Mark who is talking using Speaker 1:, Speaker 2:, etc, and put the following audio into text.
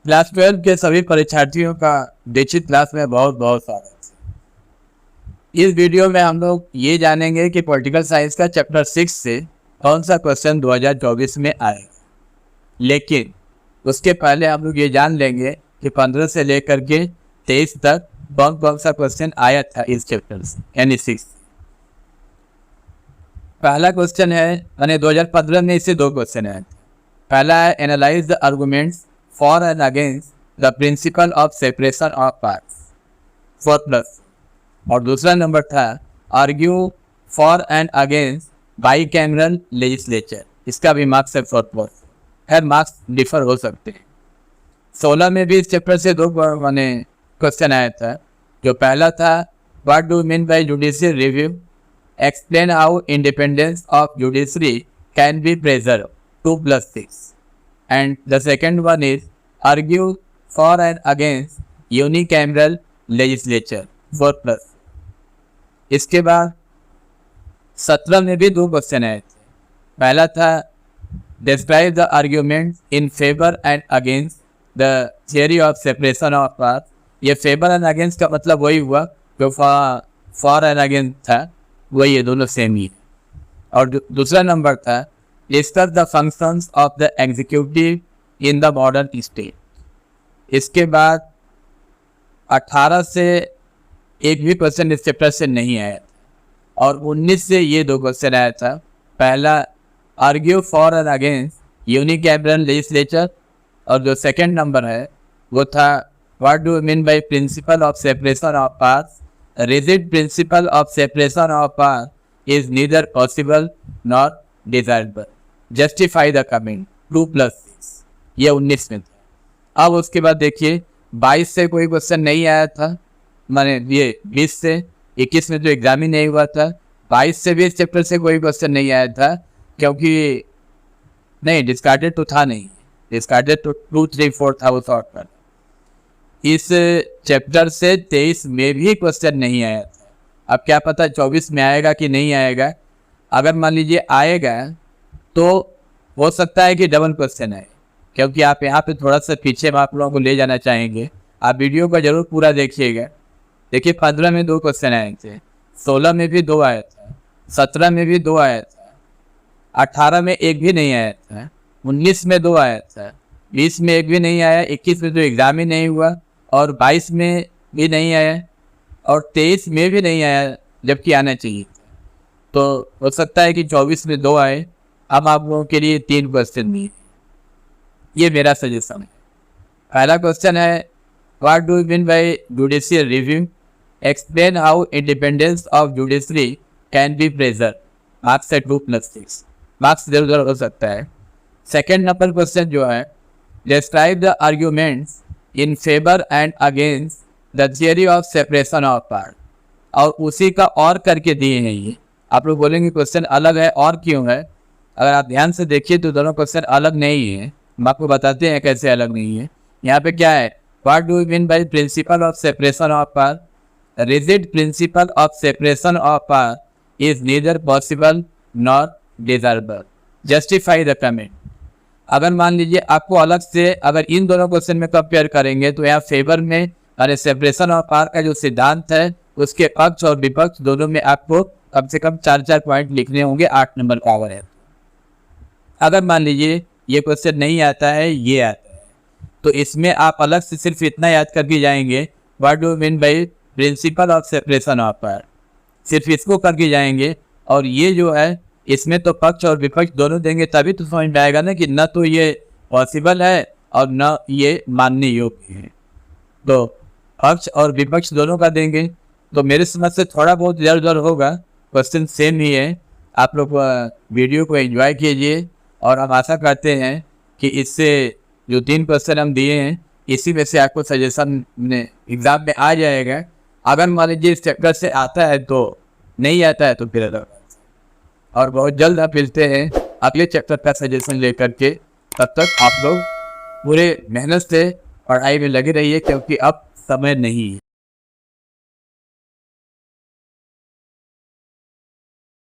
Speaker 1: Class 12 के सभी परीक्षार्थियों का दीक्षित क्लास में बहुत बहुत स्वागत है। इस वीडियो में हम लोग ये जानेंगे कि पॉलिटिकल साइंस का चैप्टर 6 से कौन सा क्वेश्चन 2024 में आएगा। लेकिन उसके पहले हम लोग ये जान लेंगे कि 15 से लेकर के 23 तक कौन कौन सा क्वेश्चन आया था इस चैप्टर से, यानी 6। पहला क्वेश्चन है, यानी 2015 में इससे 2 क्वेश्चन आए थे। पहला है analyse the arguments for and against the principle of separation of parts 4+, और दूसरा नंबर था argue for and against by cameral legislature. इसका भी मार्क्स है 4+। खैर मार्क्स डिफर हो सकते हैं। 16 में भी इस चैप्टर से 2 क्वेश्चन आया था। जो पहला था what do mean by judicial review, explain how independence of judiciary can be preserve 2+6, and the second one is argue for and against unicameral legislature 4+। इसके बाद 17 में भी 2 क्वेश्चन आए थे। पहला था describe the argument in favour and against the theory of separation of parts. ये favour and against का मतलब वही हुआ जो फॉर एंड अगेंस्ट था, वही है, दोनों सेम ही। और दूसरा नंबर था discuss the functions of the executive in the modern state. इसके बाद 18 से एक भी क्वेश्चन इस चैप्टर से नहीं आया था, और 19 से ये 2 क्वेश्चन आया था। पहला argue for and against unicameral legislature, और जो सेकंड नंबर है वो था what do mean by principle of separation of parts. Rigid principle of separation of parts is neither possible not desirable, justify the coming 2+6। ये 19 में था। अब उसके बाद देखिए 22 से कोई क्वेश्चन नहीं आया था, माने ये 20 से 21 में जो एग्जाम ही नहीं हुआ था। 22 से भी इस चैप्टर से कोई क्वेश्चन नहीं आया था, क्योंकि नहीं डिस्कार्डेड तो था नहीं, डिस्कार्डेड तो 2, 3, 4 था, वो शॉर्ट पर। इस चैप्टर से 23 में भी क्वेश्चन नहीं आया था। अब क्या पता 24 में आएगा कि नहीं आएगा। अगर मान लीजिए आएगा तो हो सकता है कि डबल क्वेश्चन आए, क्योंकि आप यहाँ पे थोड़ा सा पीछे आप लोगों को ले जाना चाहेंगे। आप वीडियो को जरूर पूरा देखिएगा। देखिए 15 में 2 क्वेश्चन आए थे, 16 में भी 2 आया था, 17 में भी 2 आया था, 18 में एक भी नहीं आया था, 19 में 2 आया था, 20 में एक भी नहीं आया, 21 में तो एग्ज़ाम ही नहीं हुआ, और 22 में भी नहीं आया, और 23 में भी नहीं आया, जबकि आना चाहिए। तो हो सकता है कि 24 में 2 आए। अब आप लोगों के लिए 3 क्वेश्चन दिए, ये मेरा सजेशन है। पहला क्वेश्चन है what do mean by judicial review, explain how independence of judiciary can be preserve. Marks है 2+6, मार्क्स इधर उधर हो सकता है। सेकेंड नंबर क्वेश्चन जो है describe the arguments in favour and against the theory of separation of part, और उसी का और करके दिए हैं। ये आप लोग बोलेंगे क्वेश्चन अलग है, और क्यों है? अगर आप ध्यान से देखिए तो दोनों क्वेश्चन अलग नहीं है। हम आपको बताते हैं कैसे अलग नहीं है। यहाँ पे क्या है, what do mean by principle of separation of part, rigid principle of separation of part is neither possible not desirable, justify the comment. अगर मान लीजिए आपको अलग से अगर इन दोनों क्वेश्चन में कंपेयर करेंगे तो यहाँ फेवर में अरे सेपरेशन ऑफ पार्ट का जो सिद्धांत है उसके पक्ष और विपक्ष दोनों में आपको कम से कम 4-4 पॉइंट लिखने होंगे, 8 नंबर का ओवर है। अगर मान लीजिए ये क्वेश्चन नहीं आता है, ये आता है, तो इसमें आप अलग से सिर्फ इतना याद करके जाएंगे what do mean by principle of separation of part, सिर्फ इसको करके जाएंगे। और ये जो है इसमें तो पक्ष और विपक्ष दोनों देंगे, तभी तो समझ में आएगा ना कि न तो ये पॉसिबल है और न ये मानने योग्य है। तो पक्ष और विपक्ष दोनों का देंगे, तो मेरे समझ से थोड़ा बहुत इधर उधर होगा, क्वेश्चन सेम ही है। आप लोग वीडियो को एंजॉय कीजिए, और हम आशा करते हैं कि इससे जो 3 क्वेश्चन हम दिए हैं इसी में से आपको सजेशन में एग्ज़ाम में आ जाएगा। अगर मान लीजिए इस चैप्टर से आता है तो, नहीं आता है तो फिर अलग। और बहुत जल्द हम मिलते हैं अगले चैप्टर का सजेशन लेकर के। तब तक आप लोग पूरे मेहनत से पढ़ाई में लगे रहिए, क्योंकि अब समय नहीं है।